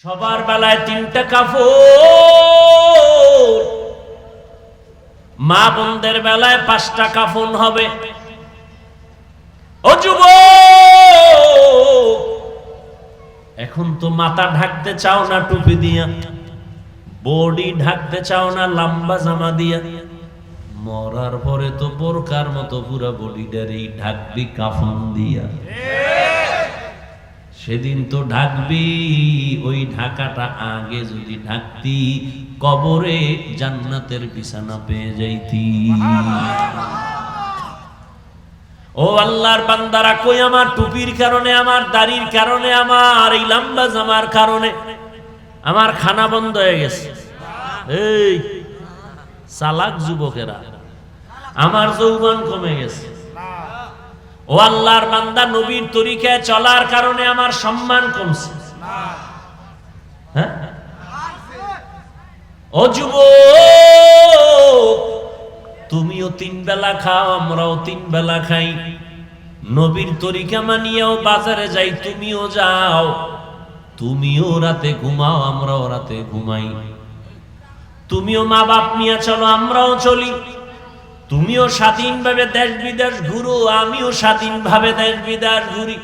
সবার বেলায় তিনটা কাফন, মা বোনদের বেলায় 5টা কাফন হবে। ও যুবক, এখন তো মাথা ঢাকতে চাও না টুপি দিয়া, বডি ঢাকতে চাও না লম্বা জামা দিয়া, মরার পরে তো বোরকার মতো পুরা বডিটারই ঢাকবি কাফন দিয়া। সেদিন তো ঢাকবি, ওই ঢাকাটা আগে যদি ঢাকতি কবরে জান্নাতের বিছানা পেয়ে যাইতি। ও আল্লাহর বান্দারা, কই আমার টুপির কারণে, আমার দাড়ির কারণে, আমার এই লম্বা জামার কারণে আমার খানা বন্ধ হয়ে গেছে। এই চালাক যুবকেরা, আমার যৌবন কমে গেছে। ও আল্লাহর বান্দা, নবীর তরিকায় চলার কারণে আমার সম্মান কমছে। হ্যাঁ, ও যুবক, তুমিও 3 বেলা খাও, আমরাও 3 বেলা খাই, নবীর তরিকা মানিয়েও বাজারে যাই, তুমিও যাও, তুমিও রাতে ঘুমাও, আমরাও রাতে ঘুমাই, তুমিও মা বাপ নিয়ে চলো, আমরাও চলি, তুমিও স্বাধীনভাবে দেশ বিদেশ ঘুরো, আমিও স্বাধীনভাবে দেশ বিদেশ ঘুরি।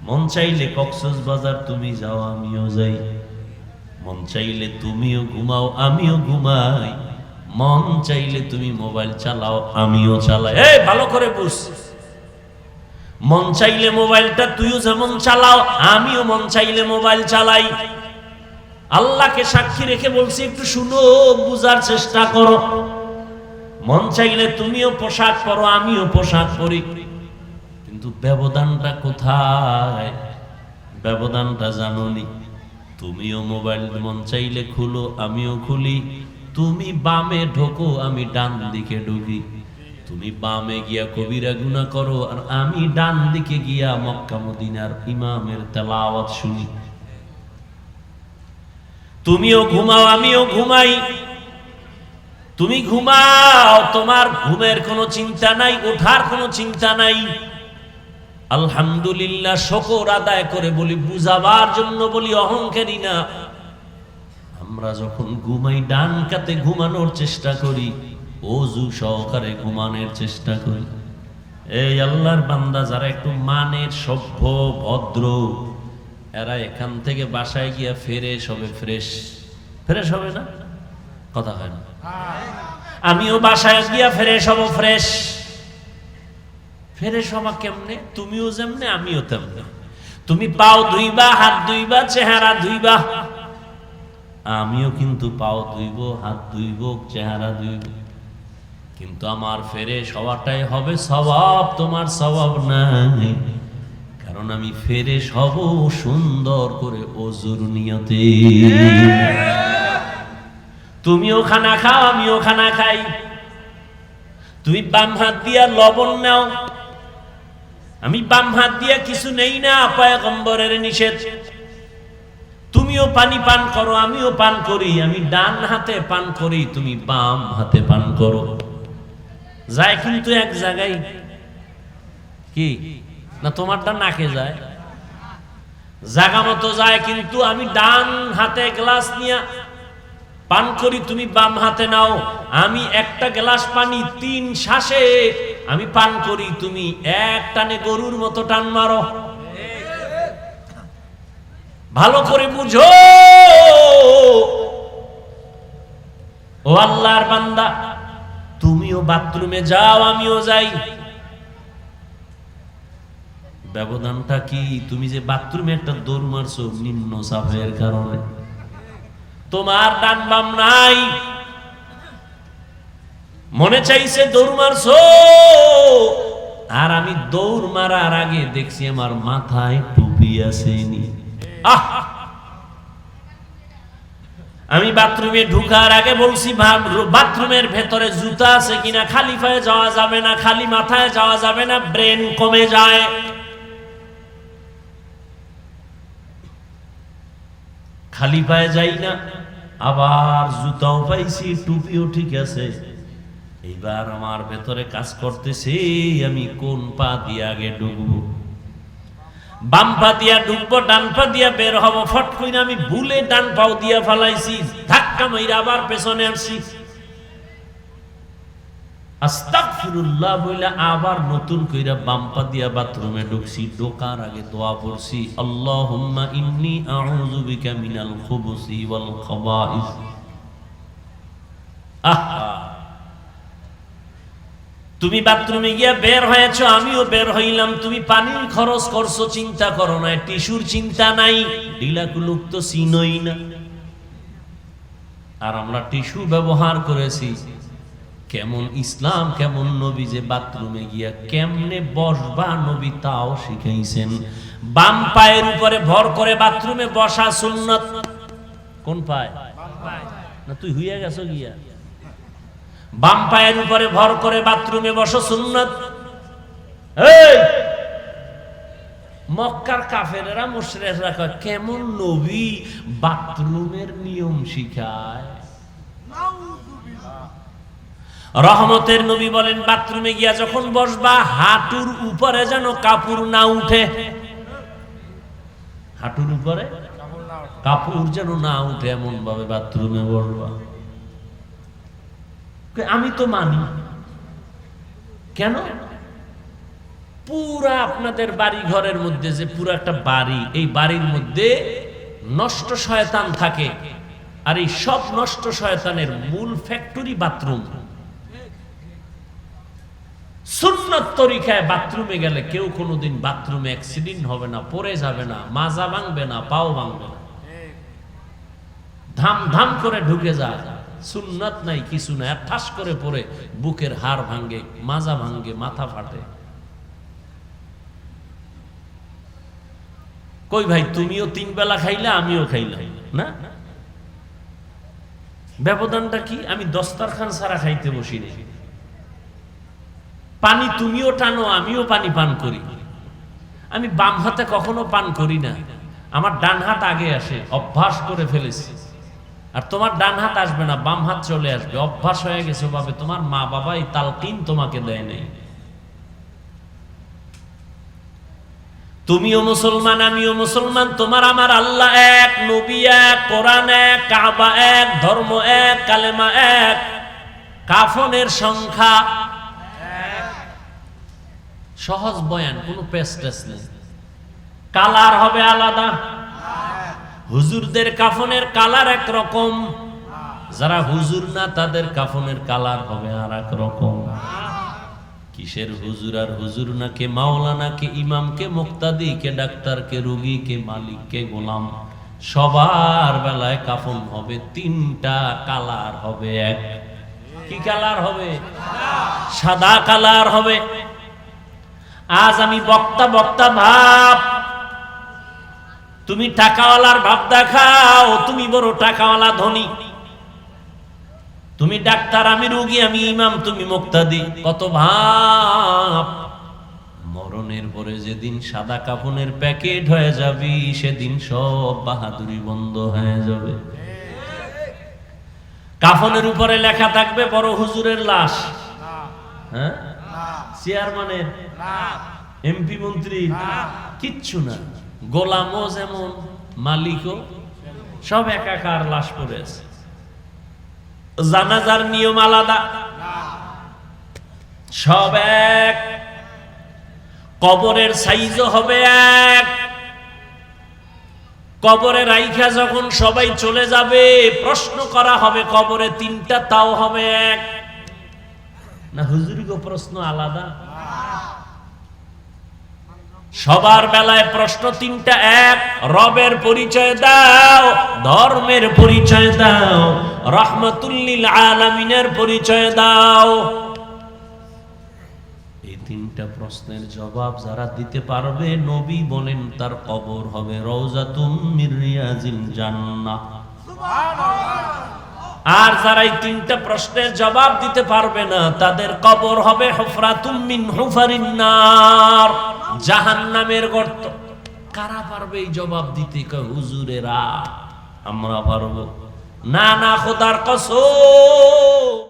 মন চাইলে কক্সবাজার তুমি যাও, আমিও যাই, মন চাইলে তুমিও ঘুমাও, আমিও ঘুমাই, মন চাইলে তুমি মোবাইল চালাও, আমিও চালাই। এই ভালো করে বুঝ, মন চাইলে মোবাইলটা তুইও যেমন চালাও, আমিও মন চাইলে মোবাইল চালাই। আল্লাহকে সাক্ষী রেখে বলছি, একটু শুনো, বুঝার চেষ্টা করো। মন চাইলে তুমিও পোশাক পরো, আমিও পোশাক পরি, কিন্তু ব্যবধানটা কোথায়? ব্যবধানটা জানোনি? তুমিও মোবাইল মন চাইলে খুলো, আমিও খুলি, তুমি বামে ঢোকো, আমি ডান দিকে ঢুকি, তুমি বামে গিয়া কবিরা গুনাহ করো, আর আমি ডান দিকে গিয়া মক্কা মদিনার ইমামের তেলাওয়াত শুনি। তুমিও ঘুমাও, আমিও ঘুমাই, তুমি ঘুমাও, তোমার ঘুমের কোনো চিন্তা নাই, ওঠার কোনো চিন্তা নাই। আলহামদুলিল্লাহ, শুকর আদায় করে বলি, বুঝাবার জন্য বলি, অহংকারী না। আমরা যখন ঘুমাই, ডান কাতে ঘুমানোর চেষ্টা করি, ওযু সহকারে ঘুমানোর চেষ্টা করি। এই আল্লাহর বান্দা যারা একটু মানের, সভ্য, ভদ্র, এরা এখান থেকে বাসায় গিয়া ফ্রেশ হবে। ফ্রেশ হবে না? কথা হয় না? আমিও বাসায় গিয়া ফ্রেশ হব। ফ্রেশ হবা কেমনে? তুমিও যেমনে, আমিও তেমনে। তুমি পাও ধুইবা, হাত ধুইবা, চেহারা ধুইবা, আমিও কিন্তু পাও ধুইব, হাত ধুইব, চেহারা ধুইব, কিন্তু আমার ফ্রেশ হওয়াটাই হবে সওয়াব, তোমার সওয়াব নাই। কারণ আমি ফ্রেশ হব সুন্দর করে ওযুর নিয়তে। তুমিও খানা খাও, আমিও খানা খাই, তুমি বাম হাত দিয়া লবণ নাও, আমি বাম হাত দিয়া কিছু নেই না, পয়গম্বরের নিষেধ। তুমিও পানি পান করো, আমিও পান করি, আমি ডান হাতে পান করি, তুমি বাম হাতে পান করো, যায় কিন্তু এক জায়গায়। কি না, তোমারটা নাকে যায়, জায়গা মতো যায়, কিন্তু আমি ডান হাতে গ্লাস নিয়ে পান করি, তুমি বাম হাতে নাও, আমি একটা গ্লাস পানি 3 শ্বাসে আমি পান করি, তুমি এক টানে গরুর মতো টান মারো। ভালো করে বুঝো ও আল্লাহর বান্দা, তুমিও বাথরুমে যাও, আমিও যাই, ব্যবধানটা কি? তুমি যে বাথরুমে একটা দৌড় মারছো নিম্ন সাফের কারণে, তোমার ডান বাম নাই, মনে চাইছে দৌড় মারছো, আর আমি দৌড় মারার আগে দেখছি আমার মাথায় টুপি আসেনি। আমি বাথরুমে ঢুকার আগে বলছি, বাথরুমের ভেতরে জুতা আছে কিনা, খালি পায়ে যাওয়া যাবে না, খালি মাথায় যাওয়া যাবে না, ব্রেন কমে যায়। খালি পায়ে যাই না, আবার জুতাও পাইছি, টুপিও ঠিক আছে। এইবার আমার ভেতরে কাজ করতেছে, আমি কোন পা দিয়ে আগে ঢুকবো। বাম পা দিয়া ঢুকবো, ডান পা দিয়া বের হব, ফট কইরা আমি ভুলে ডান পাও দিয়া ফালাইছি, ধাক্কা মাইরা আবার পেছনে আসছি, আস্তাগফিরুল্লাহ বইলা আবার নতুন কইরা বাম পা দিয়া বাথরুমে ঢুকছি। ঢোকার আগে দোয়া পড়ছি, আল্লাহুম্মা ইন্নী আউযু বিকা মিনাল খুবুসি ওয়াল খাবাইস। আহা, তুমি বাথরুমে গিয়া বের হয়েছো, আমিও বের হইলাম, তুমি পানি খরচ করছো, চিন্তা করো না, টিস্যুর চিন্তা নাই, ঢিলা কুলুক তো চিনোই না। আর আমরা টিস্যু ব্যবহার করেছি। কেমন ইসলাম, কেমন নবী যে বাথরুমে গিয়া কেমনে বসবা নবী তাও শিখাইছেন। বাম পায়ের উপরে ভর করে বাথরুমে বসা সুন্নাত। কোন পায়? না তুই হইয়া গেছো গিয়া। বাম পায়ের উপরে ভর করে বাথরুমে বসো সুন্নাত। এই মক্কার কাফেরেরা মুশরিকরা কয় কেমন নবী বাথরুমের নিয়ম শিখায়। রহমতের নবী বলেন বাথরুমে গিয়া যখন বসবা হাঁটুর উপরে যেন কাপড় না উঠে, হাঁটুর উপরে কাপড় যেন না উঠে এমন ভাবে বাথরুমে বসবা। আমি তো মানি, কেন? পুরা আপনাদের বাড়ি ঘরের মধ্যে যে পুরো একটা বাড়ি, এই বাড়ির মধ্যে নষ্ট শয়তান থাকে, আর এই সব নষ্ট শয়তানের মূল ফ্যাক্টরি বাথরুম। সুন্নত তরিকায় বাথরুমে গেলে কেউ কোনোদিন বাথরুমে অ্যাক্সিডেন্ট হবে না, পড়ে যাবে না, মাজা ভাঙবে না, পাও ভাঙবে না, ধাম ধাম করে ঢুকে যায়। সুন্নত নাই, কিছু নাই, আর ঠাস করে পড়ে বুকের হাড় ভাঙে, মাজা ভাঙে, মাথা ফাটে। কই ভাই, তুমিও 3 বেলা খাইলে, আমিও খাইলাম না, ব্যবধানটা কি? আমি দস্তরখান ছাড়া খাইতে বসি না। পানি তুমিও টানো, আমিও পানি পান করি। আমি বাম হাতে কখনো পান করি না, আমার ডান হাত আগে আসে, অভ্যাস করে ফেলেছি। আর তোমার ডান হাত আসবে না, বাম হাত চলে আসবে, অভ্যাস হয়ে গেছে ভাবে। তোমার মা বাবা এই তালকিন তোমাকে দেয় নাই। তুমিও মুসলমান, আমিও মুসলমান, তোমার আমার আল্লাহ এক, নবী এক, কোরআন এক, কাবা এক, ধর্ম এক, কালেমা এক, কাফনের সংখ্যা সহজ বয়ান, কোনো পেস্টেস নেই। কালার হবে আলাদা, হুজুরদের কাফনের কালার এক রকম, যারা হুজুর না তাদের কাফনের কালার হবে আর এক রকম। কিসের হুজুর আর হুজুর না, কে মাওলানা, কে ইমাম, কে মুক্তাদি, কে ডাক্তার, কে রোগী, কে মালিক, কে গোলাম, সবার বেলায় কাফন হবে 3টা, কালার হবে এক। কি কালার হবে? সাদা কালার হবে। আজ আমি বক্তা বক্তা ভাব, তুমি টাকাওয়ালার ভাব দেখাও, তুমি বড় টাকাওয়ালা ধনী। তুমি ডাক্তার, আমি রোগী, আমি ইমাম, তুমি মুক্তাদি, কত ভাব। মরণের পরে যেদিন সাদা কাফনের প্যাকেট হয়ে যাবি, সেদিন সব বাহাদুরি বন্ধ হয়ে যাবে। কাফনের উপরে লেখা থাকবে বড় হুজুরের লাশ, হ্যাঁ, চেয়ারম্যানের, এমপি মন্ত্রী, কিচ্ছু না। গোলামও যেমন, মালিকও, সব একাকার লাশ পড়ে আছে। জানাজার নিয়ম আলাদা, সব এক। কবরের সাইজও হবে এক। কবরে রাইখা যখন সবাই চলে যাবে, প্রশ্ন করা হবে কবরে 3টা, তাও হবে এক। না হুজুরিগো প্রশ্ন আলাদা? সবার বেলায় প্রশ্ন 3টা এক। রবের পরিচয় দাও, ধর্মের পরিচয় দাও, রাহমাতুল লিল আলামিনের পরিচয় দাও। এই 3টা প্রশ্নের জবাব যারা দিতে পারবে, নবী বলেন তার কবর হবে রওজাতুম মির রিয়াজিল জান্নাহ। আর যারা এই 3টা প্রশ্নের জবাব দিতে পারবে না, তাদের কবর হবে হুফরাতুম মিন হুফারিন নার, জাহান্নামের গর্ত। কারা পারবে এই জবাব দিতে? কয় হুজুরেরা। আমরা পারবো না? না, খোদার কসম।